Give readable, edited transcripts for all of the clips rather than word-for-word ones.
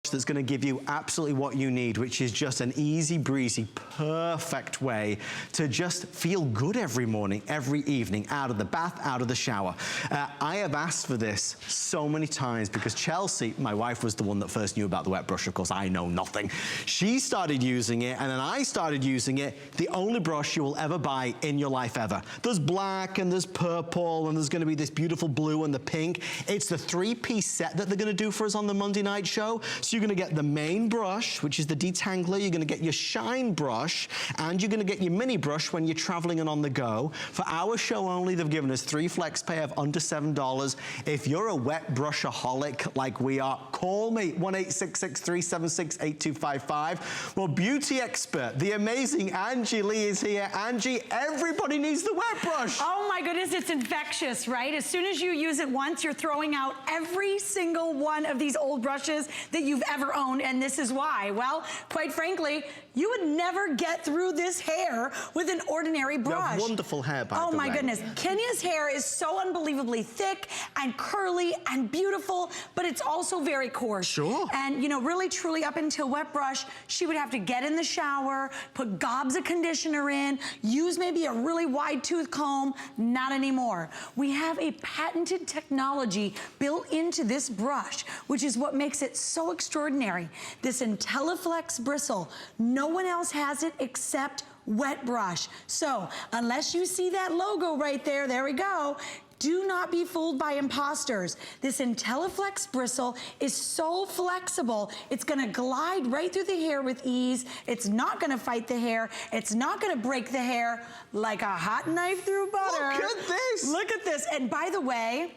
that's going to give you absolutely what you need, which is just an easy breezy, perfect way to just feel good every morning, every evening, out of the bath, out of the shower. I have asked for this so many times because Chelsea, my wife, was the one that first knew about the wet brush. Of course, I know nothing. She started using it, and then I started using it. The only brush you will ever buy in your life ever. There's black, and there's purple, and there's going to be this beautiful blue and the pink. It's the three-piece set that they're going to do for us on the Monday night show. So you're going to get the main brush, which is the Detangler. You're going to get your shine brush, and you're going to get your mini brush when you're traveling and on the go. For our show only, they've given us 3 flex pay of under $7. If you're a wet brushaholic like we are, call me, 1-866-376-8255. Well, beauty expert, the amazing Angie Lee is here. Angie, everybody needs the wet brush. Oh my goodness, it's infectious, right? As soon as you use it once, you're throwing out every single one of these old brushes that you've ever owned, and this is why. Well, quite frankly, you would never get through this hair with an ordinary brush. You have wonderful hair, by the way. Oh my goodness. Kenya's hair is so unbelievably thick and curly and beautiful, but it's also very coarse. Sure. And you know, really truly up until wet brush, she would have to get in the shower, put gobs of conditioner in, use maybe a really wide tooth comb. Not anymore. We have a patented technology built into this brush, which is what makes it so extraordinary. This Intelliflex bristle, no one else has it except wet brush. So unless you see that logo right there, there we go. Do not be fooled by imposters. This Intelliflex bristle is so flexible, it's gonna glide right through the hair with ease. It's not gonna fight the hair. It's not gonna break the hair like a hot knife through butter. Look at this. Look at this. And by the way,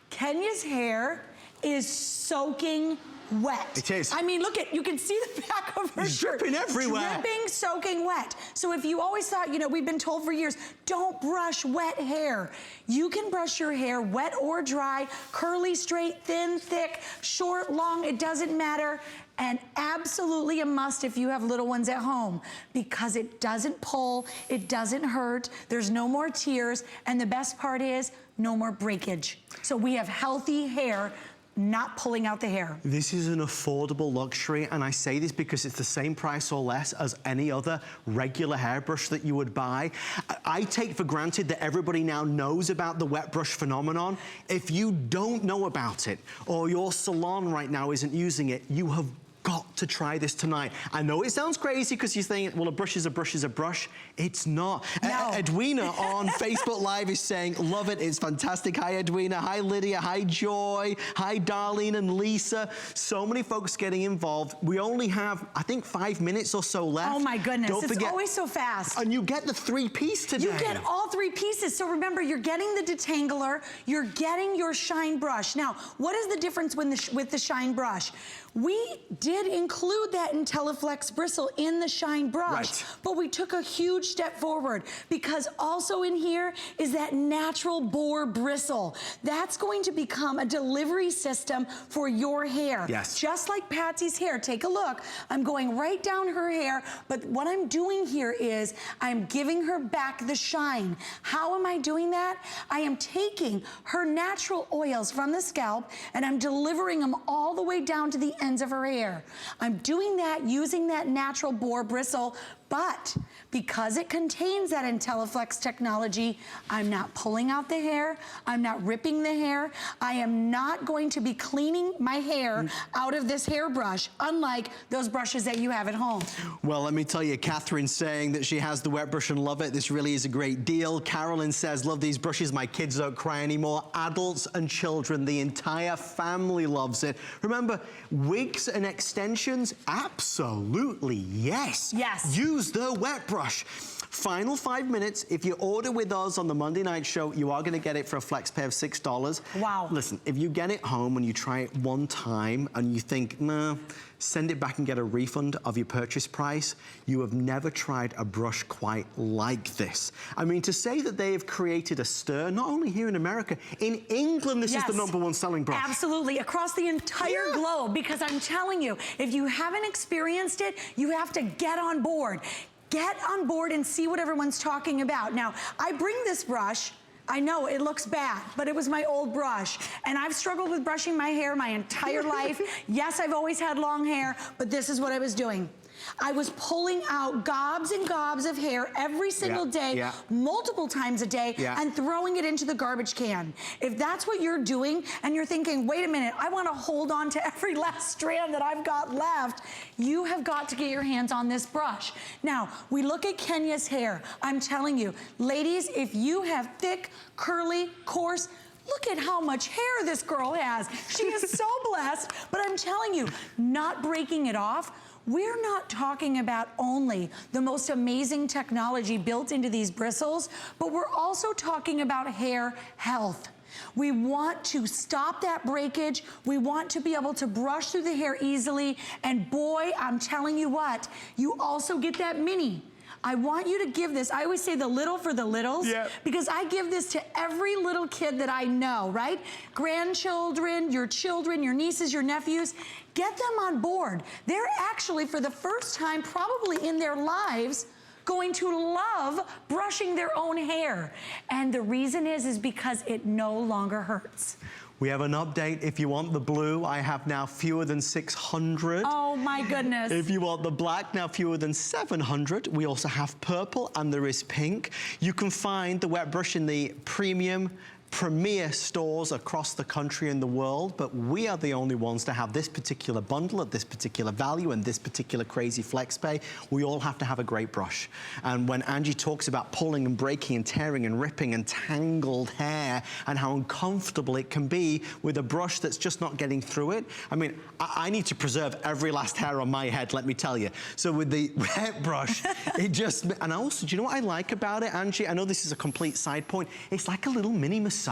Kenya's hair is soaking wet. It is. I mean, look at, you can see the back of her shirt. Dripping everywhere. Dripping, soaking wet. So if you always thought, you know, we've been told for years, don't brush wet hair. You can brush your hair wet or dry, curly, straight, thin, thick, short, long, it doesn't matter. And absolutely a must if you have little ones at home, because it doesn't pull, it doesn't hurt, there's no more tears, and the best part is no more breakage. So we have healthy hair, not pulling out the hair. This is an affordable luxury, and I say this because it's the same price or less as any other regular hairbrush that you would buy. I take for granted that everybody now knows about the wet brush phenomenon. If you don't know about it, or your salon right now isn't using it, you have got to try this tonight. I know it sounds crazy because you think, well, a brush is a brush is a brush. It's not. No. Edwina on Facebook Live is saying, love it, it's fantastic. Hi, Edwina. Hi, Lydia. Hi, Joy. Hi, Darlene and Lisa. So many folks getting involved. We only have, I think, 5 minutes or so left. Oh my goodness, Don't it's forget, always so fast. And you get the 3-piece today. You get all 3 pieces. So remember, you're getting the Detangler, you're getting your shine brush. Now, what is the difference with the shine brush? We did include that Intelliflex bristle in the shine brush, right, but we took a huge step forward because also in here is that natural boar bristle. That's going to become a delivery system for your hair. Yes. Just like Patsy's hair. Take a look. I'm going right down her hair, but what I'm doing here is I'm giving her back the shine. How am I doing that? I am taking her natural oils from the scalp and I'm delivering them all the way down to the ends of her hair. I'm doing that using that natural boar bristle, but because it contains that Intelliflex technology, I'm not pulling out the hair, I'm not ripping the hair, I am not going to be cleaning my hair out of this hairbrush, unlike those brushes that you have at home. Well, let me tell you, Catherine's saying that she has the wet brush and love it. This really is a great deal. Carolyn says, love these brushes, my kids don't cry anymore. Adults and children, the entire family loves it. Remember, wigs and extensions, absolutely yes. Yes. Use the wet brush. Final 5 minutes. If you order with us on the Monday night show, you are going to get it for a flex pay of $6. Wow. Listen, if you get it home and you try it one time and you think, nah, send it back and get a refund of your purchase price, you have never tried a brush quite like this. I mean, to say that they have created a stir, not only here in America, in England, this is the #1 selling brush. Absolutely, across the entire globe, because I'm telling you, if you haven't experienced it, you have to get on board. Get on board and see what everyone's talking about. Now, I bring this brush I know, it looks bad, but it was my old brush. And I've struggled with brushing my hair my entire life. Yes, I've always had long hair, but this is what I was doing. I was pulling out gobs and gobs of hair every single day, multiple times a day, and throwing it into the garbage can. If that's what you're doing, and you're thinking, wait a minute, I want to hold on to every last strand that I've got left, you have got to get your hands on this brush. Now, we look at Kenya's hair. I'm telling you, ladies, if you have thick, curly, coarse, look at how much hair this girl has. She is so blessed, but I'm telling you, not breaking it off, we're not talking about only the most amazing technology built into these bristles, but we're also talking about hair health. We want to stop that breakage. We want to be able to brush through the hair easily. And boy, I'm telling you what, you also get that mini. I want you to give this, I always say the little for the littles, because I give this to every little kid that I know, right? Grandchildren, your nieces, your nephews, get them on board. They're actually, for the first time probably in their lives, going to love brushing their own hair. And the reason is because it no longer hurts. We have an update. If you want the blue, I have now fewer than 600. Oh my goodness. If you want the black, now fewer than 700. We also have purple and there is pink. You can find the wet brush in the premium premier stores across the country and the world, but we are the only ones to have this particular bundle at this particular value and this particular crazy flex pay. We all have to have a great brush. And when Angie talks about pulling and breaking and tearing and ripping and tangled hair and how uncomfortable it can be with a brush that's just not getting through it, I mean, I need to preserve every last hair on my head, let me tell you. So with the wet brush, it just, and also, do you know what I like about it, Angie? I know this is a complete side point. It's like a little mini massage.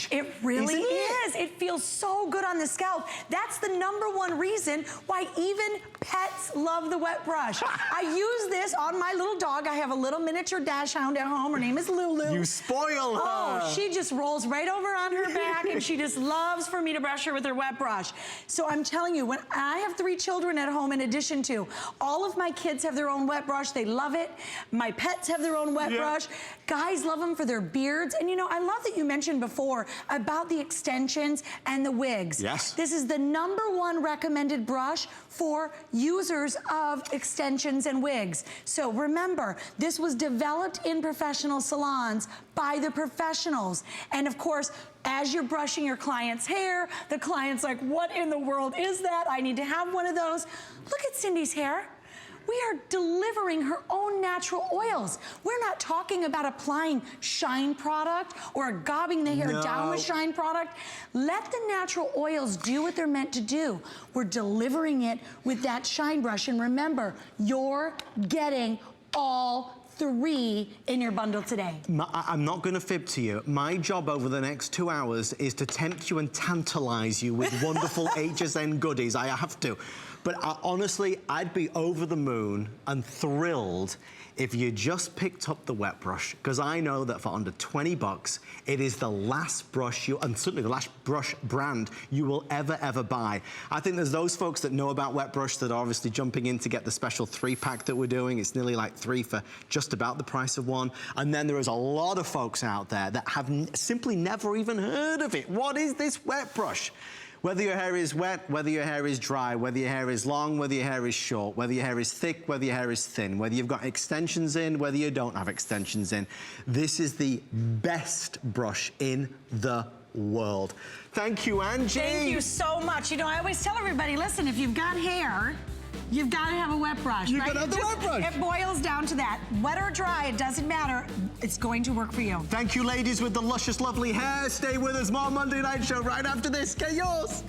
It really is. It feels so good on the scalp. That's the #1 reason why even pets love the wet brush. I use this on my little dog. I have a little miniature dachshund at home. Her name is Lulu. You spoil her. Oh, she just rolls right over on her back and she just loves for me to brush her with her wet brush. So I'm telling you, when I have 3 children at home in addition to, all of my kids have their own wet brush. They love it. My pets have their own wet brush. Guys love them for their beards. And you know, I love that you mentioned before about the extensions and the wigs. Yes. This is the #1 recommended brush for users of extensions and wigs. So remember, this was developed in professional salons by the professionals. And of course, as you're brushing your client's hair, the client's like, what in the world is that? I need to have one of those. Look at Cindy's hair. We are delivering her own natural oils. We're not talking about applying shine product or gobbing the hair down with shine product. Let the natural oils do what they're meant to do. We're delivering it with that shine brush. And remember, you're getting all 3 in your bundle today. I'm not going to fib to you. My job over the next 2 hours is to tempt you and tantalize you with wonderful HSN goodies. I have to. But honestly, I'd be over the moon and thrilled if you just picked up the wet brush, because I know that for under 20 bucks, it is the last brush and certainly the last brush brand you will ever buy. I think there's those folks that know about wet brush that are obviously jumping in to get the special 3-pack that we're doing. It's nearly like 3 for just about the price of 1. And then there is a lot of folks out there that have simply never even heard of it. What is this wet brush? Whether your hair is wet, whether your hair is dry, whether your hair is long, whether your hair is short, whether your hair is thick, whether your hair is thin, whether you've got extensions in, whether you don't have extensions in, this is the best brush in the world. Thank you, Angie. Thank you so much. You know, I always tell everybody, listen, if you've got hair, you've got to have a wet brush, You've right? got to have the wet brush. It boils down to that. Wet or dry, it doesn't matter. It's going to work for you. Thank you, ladies with the luscious, lovely hair. Stay with us. More Monday Night Show right after this. Get yours.